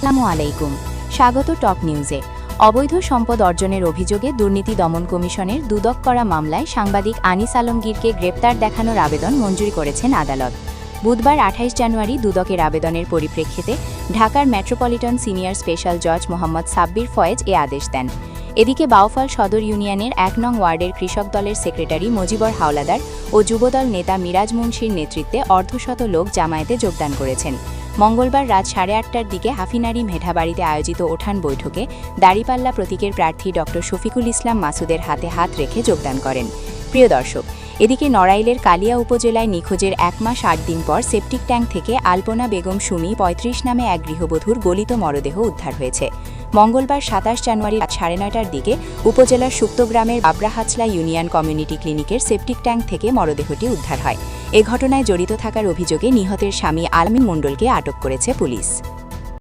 আসসালামু আলাইকুম। স্বাগত টপ নিউজে। অবৈধ সম্পদ অর্জনের অভিযোগে দুর্নীতি দমন কমিশনের দুদক করা মামলায় সাংবাদিক আনিস আলমগীরকে গ্রেপ্তার দেখানোর আবেদন মঞ্জুর করেছেন আদালত। বুধবার ২৮ জানুয়ারি দুদকের আবেদনের পরিপ্রেক্ষিতে ঢাকার মেট্রোপলিটন সিনিয়র স্পেশাল জজ মোহাম্মদ সাব্বির ফয়েজ এ আদেশ দেন। এদিকে বাউফল সদর ইউনিয়নের ১ নং ওয়ার্ডের কৃষক দলের সেক্রেটারি মজিবর হাওলাদার ও যুবদল নেতা মিরাজ মুন্সির নেতৃত্বে অর্ধশত লোক জামায়াতে যোগদান করেছেন। মঙ্গলবার রাত ৮:৩০টার দিকে হাফিনারি মেঠাবাড়িতে আয়োজিত ওঠান বৈঠকে দাঁড়িপাল্লা প্রতীকের প্রার্থী ড শফিকুল ইসলাম মাসুদের হাতে হাত রেখে যোগদান করেন। প্রিয় দর্শক, এদিকে নড়াইলের কালিয়া উপজেলায় নিখোঁজের ১ মাস ৮ দিন পর সেপটিক ট্যাঙ্ক থেকে আলপনা বেগম সুমি ৩৫ নামে এক গৃহবধূর গলিত মরদেহ উদ্ধার হয়েছে। মঙ্গলবার ২৭ জানুয়ারি রাত ৯:৩০টার দিকে উপজেলার সুক্তগ্রামের বাবরাহাছলা ইউনিয়ন কমিউনিটি ক্লিনিকের সেপটিক ট্যাঙ্ক থেকে মরদেহটি উদ্ধার হয়। এ ঘটনায় জড়িত থাকার অভিযোগে নিহতের স্বামী আলামিন মণ্ডলকে আটক করেছে পুলিশ।